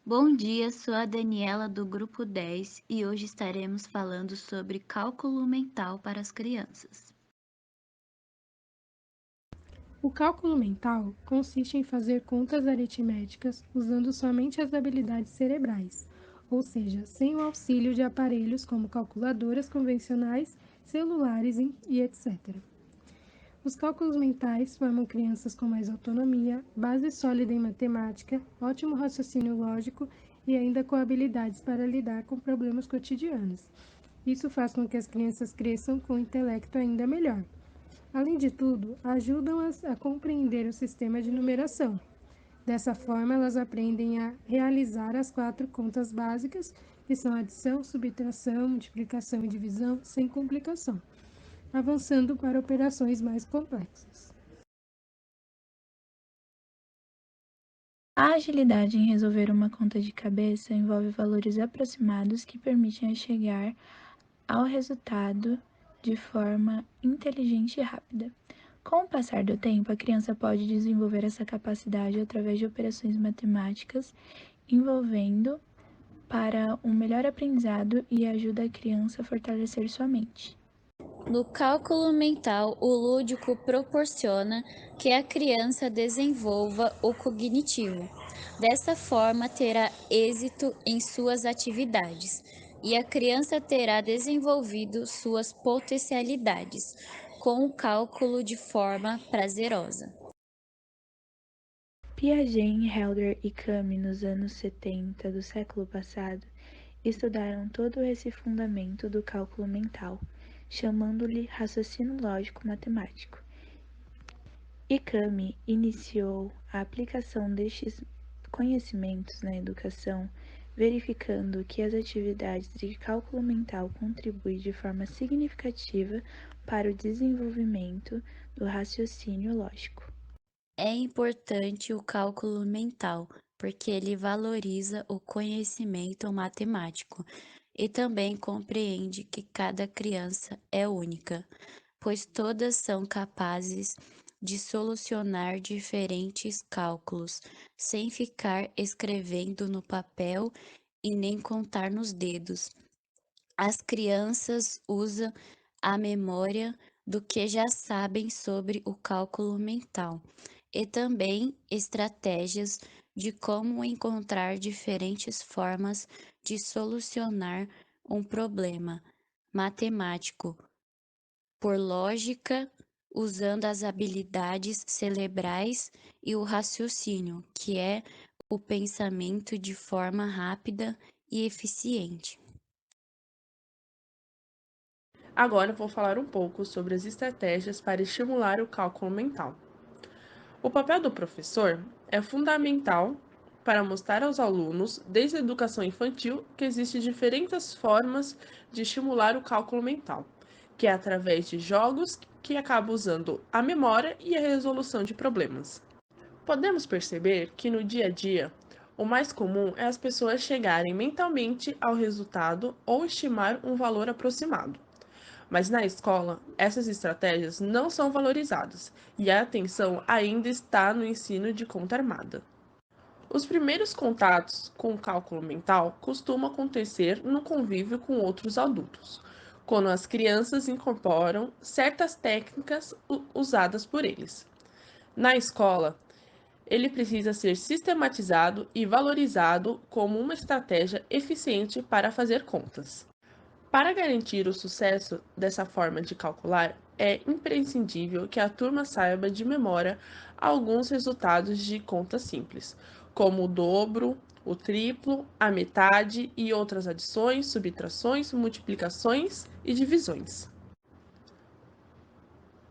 Bom dia, sou a Daniela do Grupo 10 e hoje estaremos falando sobre cálculo mental para as crianças. O cálculo mental consiste em fazer contas aritméticas usando somente as habilidades cerebrais, ou seja, sem o auxílio de aparelhos como calculadoras convencionais, celulares e etc. Os cálculos mentais formam crianças com mais autonomia, base sólida em matemática, ótimo raciocínio lógico e ainda com habilidades para lidar com problemas cotidianos. Isso faz com que as crianças cresçam com um intelecto ainda melhor. Além de tudo, ajudam-as a compreender o sistema de numeração. Dessa forma, elas aprendem a realizar as 4 contas básicas, que são adição, subtração, multiplicação e divisão, sem complicação, avançando para operações mais complexas. A agilidade em resolver uma conta de cabeça envolve valores aproximados que permitem chegar ao resultado de forma inteligente e rápida. Com o passar do tempo, a criança pode desenvolver essa capacidade através de operações matemáticas envolvendo para um melhor aprendizado e ajuda a criança a fortalecer sua mente. No cálculo mental, o lúdico proporciona que a criança desenvolva o cognitivo. Dessa forma, terá êxito em suas atividades e a criança terá desenvolvido suas potencialidades com o cálculo de forma prazerosa. Piaget, Helder e Camus, nos anos 70 do século passado, estudaram todo esse fundamento do cálculo mental, chamando-lhe raciocínio lógico matemático. E Camus iniciou a aplicação destes conhecimentos na educação, verificando que as atividades de cálculo mental contribuem de forma significativa para o desenvolvimento do raciocínio lógico. É importante o cálculo mental, porque ele valoriza o conhecimento matemático e também compreende que cada criança é única, pois todas são capazes de solucionar diferentes cálculos sem ficar escrevendo no papel e nem contar nos dedos. As crianças usam a memória do que já sabem sobre o cálculo mental e também estratégias de como encontrar diferentes formas de solucionar um problema matemático por lógica, usando as habilidades cerebrais e o raciocínio, que é o pensamento de forma rápida e eficiente. Agora eu vou falar um pouco sobre as estratégias para estimular o cálculo mental. O papel do professor é fundamental para mostrar aos alunos, desde a educação infantil, que existem diferentes formas de estimular o cálculo mental, que é através de jogos que acabam usando a memória e a resolução de problemas. Podemos perceber que no dia a dia, o mais comum é as pessoas chegarem mentalmente ao resultado ou estimar um valor aproximado. Mas na escola, essas estratégias não são valorizadas e a atenção ainda está no ensino de conta armada. Os primeiros contatos com o cálculo mental costumam acontecer no convívio com outros adultos, quando as crianças incorporam certas técnicas usadas por eles. Na escola, ele precisa ser sistematizado e valorizado como uma estratégia eficiente para fazer contas. Para garantir o sucesso dessa forma de calcular, é imprescindível que a turma saiba de memória alguns resultados de conta simples, como o dobro, o triplo, a metade e outras adições, subtrações, multiplicações e divisões.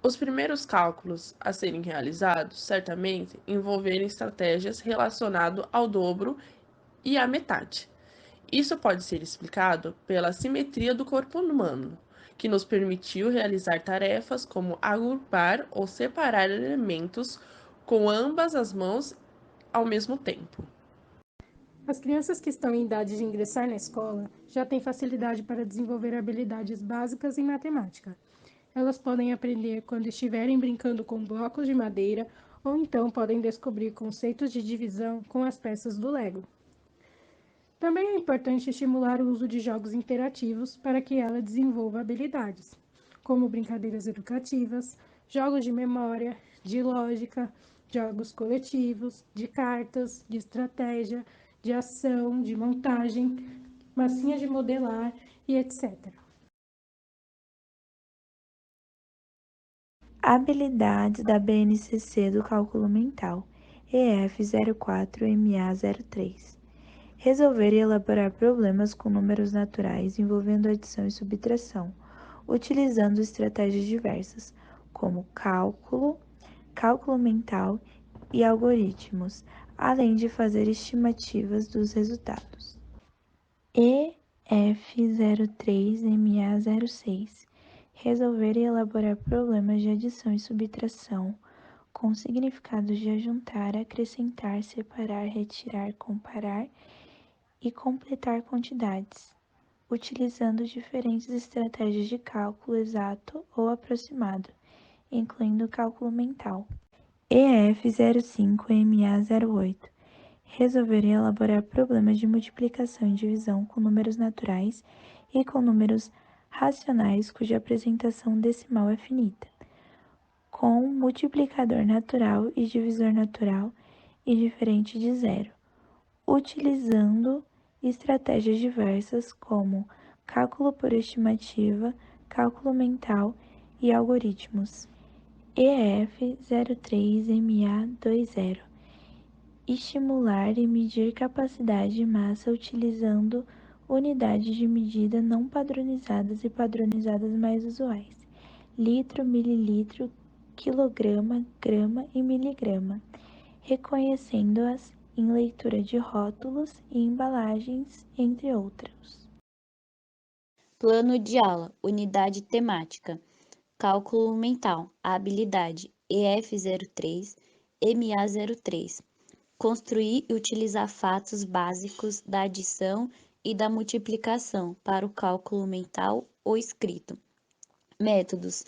Os primeiros cálculos a serem realizados certamente envolverem estratégias relacionadas ao dobro e à metade. Isso pode ser explicado pela simetria do corpo humano, que nos permitiu realizar tarefas como agrupar ou separar elementos com ambas as mãos ao mesmo tempo. As crianças que estão em idade de ingressar na escola já têm facilidade para desenvolver habilidades básicas em matemática. Elas podem aprender quando estiverem brincando com blocos de madeira ou então podem descobrir conceitos de divisão com as peças do Lego. Também é importante estimular o uso de jogos interativos para que ela desenvolva habilidades, como brincadeiras educativas, jogos de memória, de lógica, jogos coletivos, de cartas, de estratégia, de ação, de montagem, massinha de modelar e etc. Habilidades da BNCC do cálculo mental, EF04MA03. Resolver e elaborar problemas com números naturais envolvendo adição e subtração, utilizando estratégias diversas, como cálculo, cálculo mental e algoritmos, além de fazer estimativas dos resultados. EF03MA06. Resolver e elaborar problemas de adição e subtração com significados de ajuntar, acrescentar, separar, retirar, comparar e completar quantidades, utilizando diferentes estratégias de cálculo exato ou aproximado, incluindo o cálculo mental. EF05MA08. Resolver e elaborar problemas de multiplicação e divisão com números naturais e com números racionais cuja apresentação decimal é finita, com multiplicador natural e divisor natural e diferente de zero, utilizando estratégias diversas como cálculo por estimativa, cálculo mental e algoritmos. EF03MA20. Estimular e medir capacidade de massa utilizando unidades de medida não padronizadas e padronizadas mais usuais: litro, mililitro, quilograma, grama e miligrama, reconhecendo-as em leitura de rótulos e embalagens, entre outros. Plano de aula, unidade temática, cálculo mental, habilidade EF03, MA03. Construir e utilizar fatos básicos da adição e da multiplicação para o cálculo mental ou escrito. Métodos: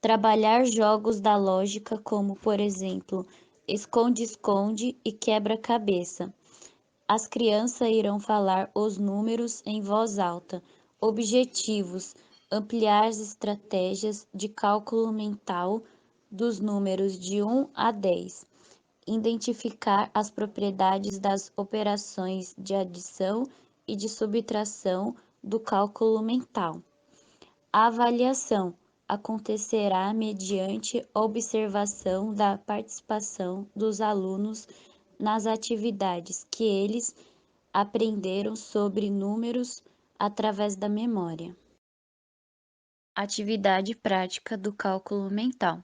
trabalhar jogos da lógica, como, por exemplo, esconde-esconde e quebra-cabeça. As crianças irão falar os números em voz alta. Objetivos: ampliar as estratégias de cálculo mental dos números de 1 a 10. Identificar as propriedades das operações de adição e de subtração do cálculo mental. A avaliação acontecerá mediante observação da participação dos alunos nas atividades que eles aprenderam sobre números através da memória. Atividade prática do cálculo mental.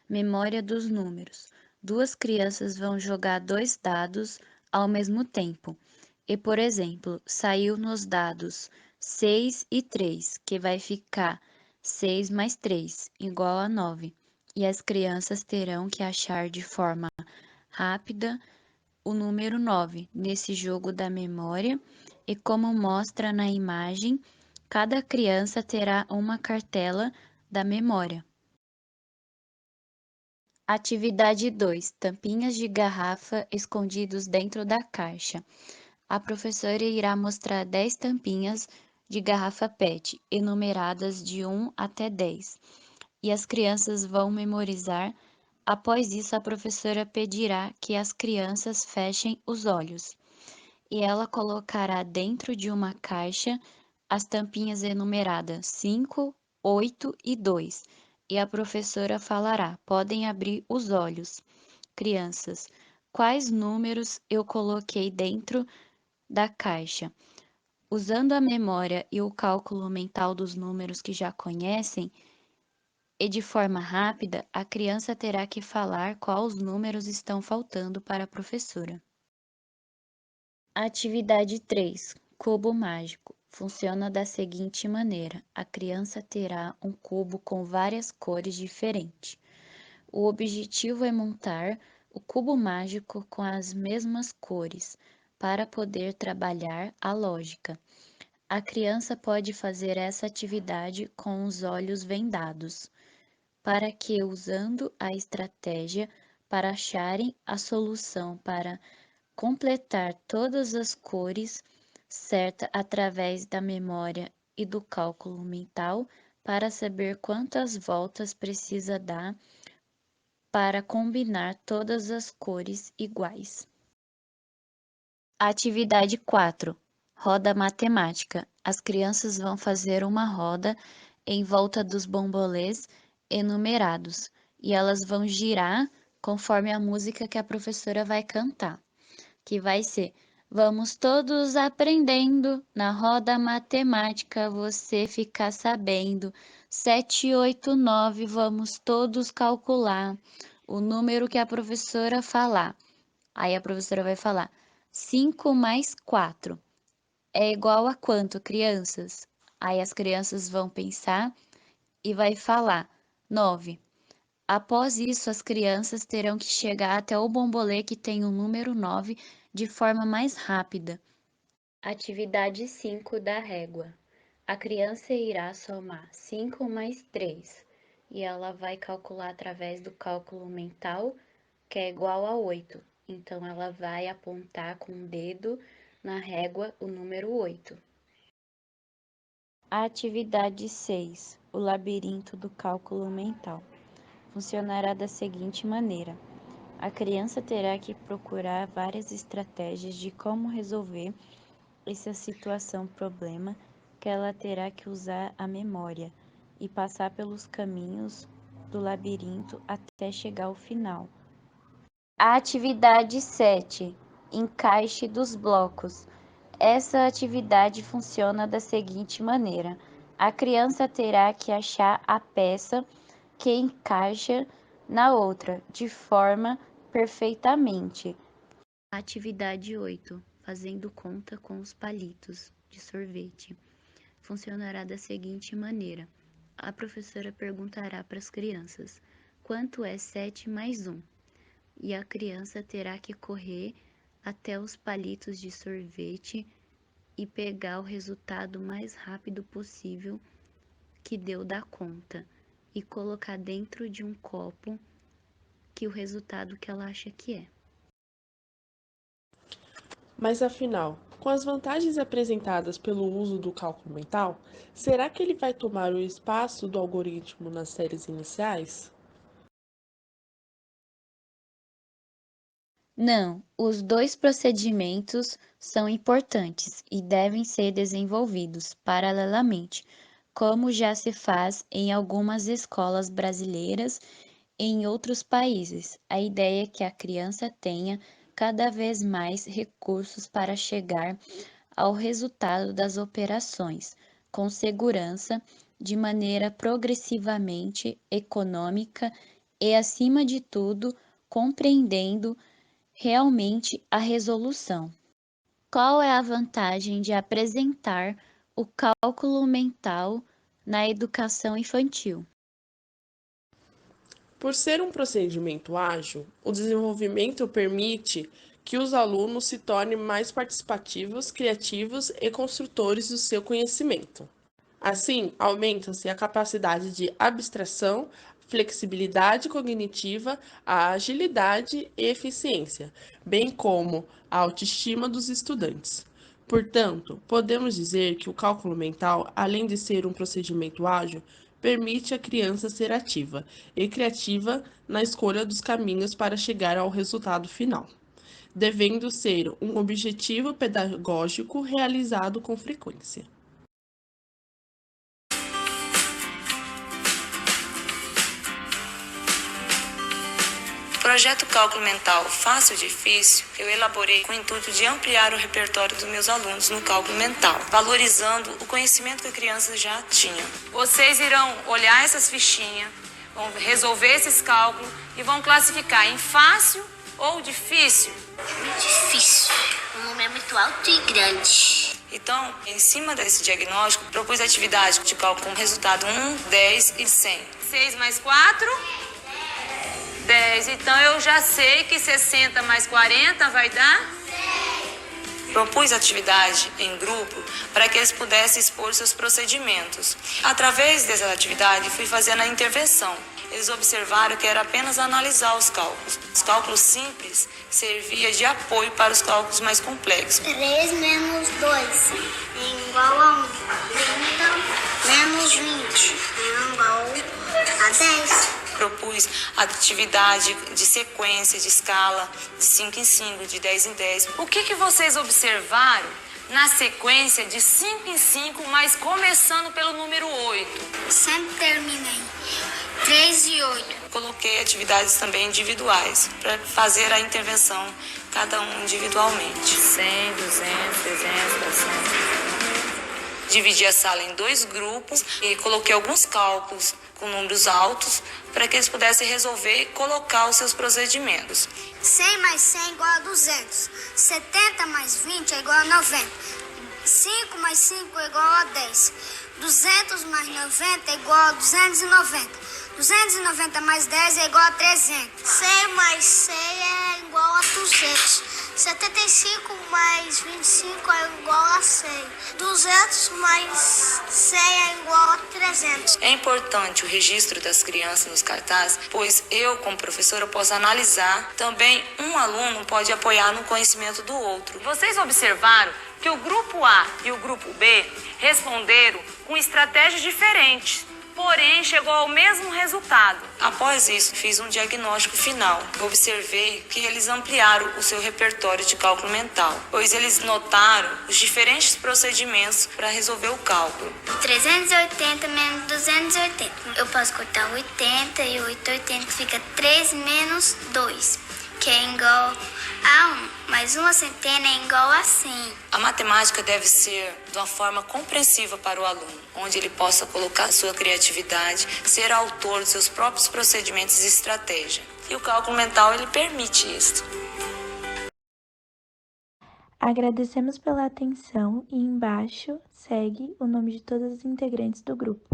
Memória dos números. Duas crianças vão jogar dois dados ao mesmo tempo. E, por exemplo, saiu nos dados 6 e 3, que vai ficar 6 mais 3, igual a 9. E as crianças terão que achar de forma rápida o número 9 nesse jogo da memória. E como mostra na imagem, cada criança terá uma cartela da memória. Atividade 2. Tampinhas de garrafa escondidos dentro da caixa. A professora irá mostrar 10 tampinhas de garrafa PET, enumeradas de 1 até 10, e as crianças vão memorizar. Após isso, a professora pedirá que as crianças fechem os olhos, e ela colocará dentro de uma caixa as tampinhas enumeradas 5, 8 e 2, e a professora falará: podem abrir os olhos. Crianças, quais números eu coloquei dentro da caixa? Usando a memória e o cálculo mental dos números que já conhecem, e de forma rápida, a criança terá que falar quais números estão faltando para a professora. Atividade 3. Cubo mágico. Funciona da seguinte maneira: a criança terá um cubo com várias cores diferentes. O objetivo é montar o cubo mágico com as mesmas cores para poder trabalhar a lógica. A criança pode fazer essa atividade com os olhos vendados, para que, usando a estratégia para acharem a solução para completar todas as cores, certa através da memória e do cálculo mental para saber quantas voltas precisa dar para combinar todas as cores iguais. Atividade 4. Roda matemática. As crianças vão fazer uma roda em volta dos bombolês enumerados e elas vão girar conforme a música que a professora vai cantar, que vai ser: vamos todos aprendendo na roda matemática, você fica sabendo. 7, 8, 9, vamos todos calcular o número que a professora falar. Aí a professora vai falar: 5 mais 4 é igual a quanto, crianças? Aí as crianças vão pensar e vai falar: 9. Após isso, as crianças terão que chegar até o bombolê que tem o número 9 de forma mais rápida. Atividade 5 da régua. A criança irá somar 5 mais 3 e ela vai calcular através do cálculo mental, que é igual a 8. Então, ela vai apontar com o dedo na régua o número 8. Atividade 6. O labirinto do cálculo mental. Funcionará da seguinte maneira: a criança terá que procurar várias estratégias de como resolver essa situação-problema, que ela terá que usar a memória e passar pelos caminhos do labirinto até chegar ao final. Atividade 7. Encaixe dos blocos. Essa atividade funciona da seguinte maneira: a criança terá que achar a peça que encaixa na outra de forma perfeitamente. Atividade 8. Fazendo conta com os palitos de sorvete. Funcionará da seguinte maneira: a professora perguntará para as crianças: quanto é 7 mais 1? E a criança terá que correr até os palitos de sorvete e pegar o resultado mais rápido possível que deu da conta e colocar dentro de um copo que o resultado que ela acha que é. Mas afinal, com as vantagens apresentadas pelo uso do cálculo mental, será que ele vai tomar o espaço do algoritmo nas séries iniciais? Não, os dois procedimentos são importantes e devem ser desenvolvidos paralelamente, como já se faz em algumas escolas brasileiras e em outros países. A ideia é que a criança tenha cada vez mais recursos para chegar ao resultado das operações, com segurança, de maneira progressivamente econômica e, acima de tudo, compreendendo realmente a resolução. Qual é a vantagem de apresentar o cálculo mental na educação infantil? Por ser um procedimento ágil, o desenvolvimento permite que os alunos se tornem mais participativos, criativos e construtores do seu conhecimento. Assim, aumenta-se a capacidade de abstração, flexibilidade cognitiva, a agilidade e eficiência, bem como a autoestima dos estudantes. Portanto, podemos dizer que o cálculo mental, além de ser um procedimento ágil, permite à criança ser ativa e criativa na escolha dos caminhos para chegar ao resultado final, devendo ser um objetivo pedagógico realizado com frequência. O projeto Cálculo Mental Fácil ou Difícil, eu elaborei com o intuito de ampliar o repertório dos meus alunos no cálculo mental, valorizando o conhecimento que a criança já tinha. Vocês irão olhar essas fichinhas, vão resolver esses cálculos e vão classificar em fácil ou difícil. Difícil. O número é muito alto e grande. Então, em cima desse diagnóstico, propus atividade de cálculo com resultado 1, 10 e 100. 6 mais 4... 10. Então, eu já sei que 60 mais 40 vai dar? 100. Propus atividade em grupo para que eles pudessem expor seus procedimentos. Através dessa atividade, fui fazendo a intervenção. Eles observaram que era apenas analisar os cálculos. Os cálculos simples serviam de apoio para os cálculos mais complexos. 3 menos 2 é igual a 1. 30 menos 20 é igual a 10. Propus atividade de sequência, de escala, de 5 em 5, de 10 em 10. O que vocês observaram na sequência de 5 em 5, mas começando pelo número 8? Sempre terminei. 3 e 8. Coloquei atividades também individuais, para fazer a intervenção, cada um individualmente. 100, 200, 300, 400. Dividi a sala em 2 grupos e coloquei alguns cálculos com números altos para que eles pudessem resolver e colocar os seus procedimentos. 100 mais 100 é igual a 200. 70 mais 20 é igual a 90. 5 mais 5 é igual a 10. 200 mais 90 é igual a 290. 290 mais 10 é igual a 300. 100 mais 100 é igual a 200. 75 mais 25 é igual a 100. 200 mais 100 é igual a 300. É importante o registro das crianças nos cartazes, pois eu, como professora, posso analisar. Também um aluno pode apoiar no conhecimento do outro. Vocês observaram que o grupo A e o grupo B responderam com estratégias diferentes, porém chegou ao mesmo resultado. Após isso, fiz um diagnóstico final. Observei que eles ampliaram o seu repertório de cálculo mental, pois eles notaram os diferentes procedimentos para resolver o cálculo. 380 menos 280. Eu posso cortar 80 e 880 fica 3 menos 2, que é igual a 1. Mas uma centena é igual a 100. A matemática deve ser de uma forma compreensiva para o aluno, onde ele possa colocar sua criatividade, ser autor dos seus próprios procedimentos e estratégia. E o cálculo mental, ele permite isso. Agradecemos pela atenção e embaixo segue o nome de todas as integrantes do grupo.